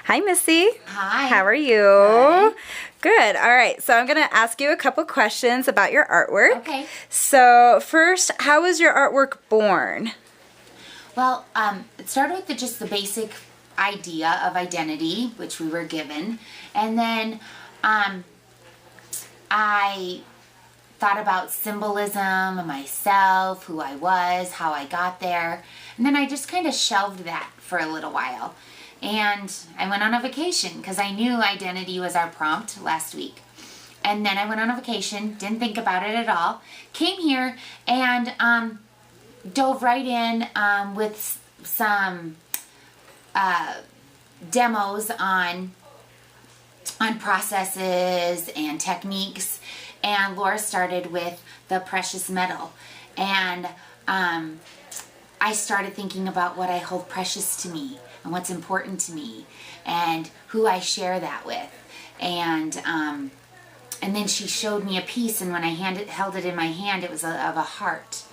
Hi, Missy. Hi. How are you? Good. Good. All right. So I'm going to ask you a couple questions about your artwork. Okay. So first, how was your artwork born? Well, it started with just the basic idea of identity, which we were given, and then I thought about symbolism, myself, who I was, how I got there, and then I just kind of shelved that for a little while. And I went on a vacation because I knew identity was our prompt last week. And then I went on a vacation, didn't think about it at all, came here and dove right in with some demos on processes and techniques. And Laura started with the precious metal. And I started thinking about what I hold precious to me and what's important to me and who I share that with. And then she showed me a piece, and when I held it in my hand, it was of a heart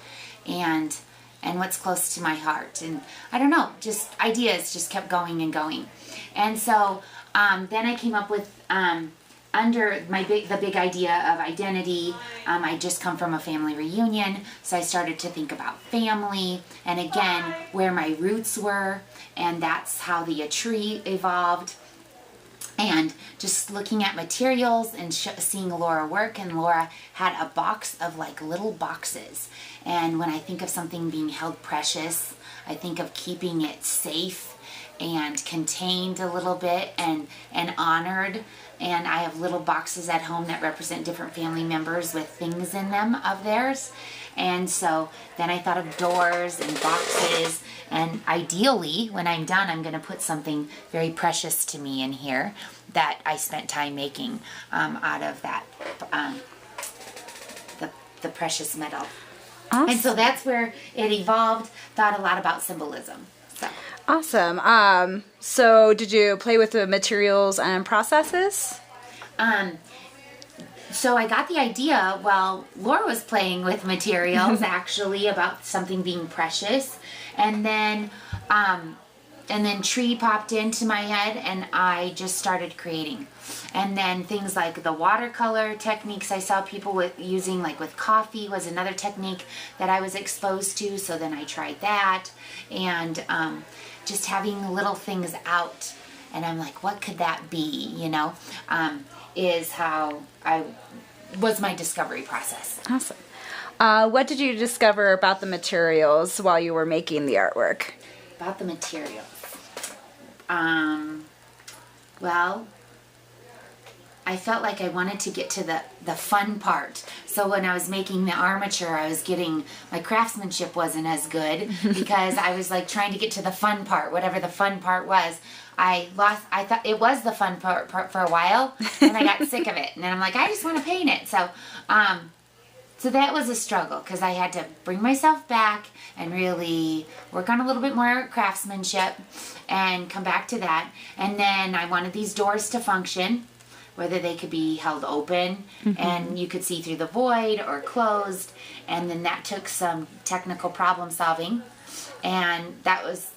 and what's close to my heart. And I don't know, just ideas just kept going and going. And so then I came up with under the big idea of identity. I just come from a family reunion, so I started to think about family and again where my roots were, and that's how the tree evolved. And just looking at materials and seeing Laura work, and Laura had a box of like little boxes. And when I think of something being held precious, I think of keeping it safe and contained a little bit and honored. And I have little boxes at home that represent different family members with things in them of theirs. And so then I thought of doors and boxes, and ideally when I'm done I'm going to put something very precious to me in here that I spent time making out of that the precious metal. Awesome. And so that's where it evolved. Thought a lot about symbolism. So. Awesome. So did you play with the materials and processes? So I got the idea while Laura was playing with materials, actually, about something being precious. And then tree popped into my head, and I just started creating. And then things like the watercolor techniques I saw people using, like with coffee, was another technique that I was exposed to. So then I tried that, and just having little things out. And I'm like, what could that be? You know, is how was my discovery process. Awesome. What did you discover about the materials while you were making the artwork? About the materials. Well, I felt like I wanted to get to the fun part. So when I was making the armature, my craftsmanship wasn't as good because I was like trying to get to the fun part, whatever the fun part was. I thought it was the fun part for a while, and I got sick of it. And then I'm like, I just want to paint it. So that was a struggle because I had to bring myself back and really work on a little bit more craftsmanship and come back to that. And then I wanted these doors to function, whether they could be held open and you could see through the void or closed. And then that took some technical problem solving. And that was